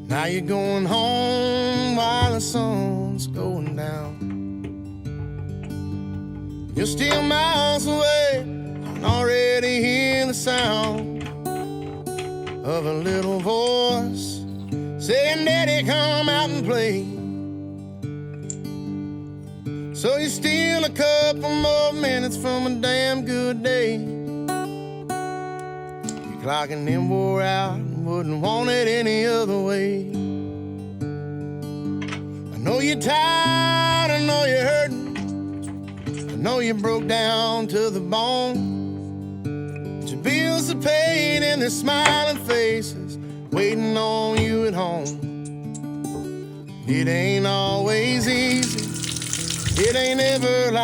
Now you're going home while the sun's going down. You're still miles away, I can already hear the sound of a little voice saying, Daddy, come out and play. So you're still a couple more minutes from a damn good day. Your clocking them wore out, wouldn't want it any other way. I know you're tired, I know you're hurting, I know you broke down to the bone. But your bills are paid and there's smiling faces waiting on you at home. It ain't always easy, it ain't ever like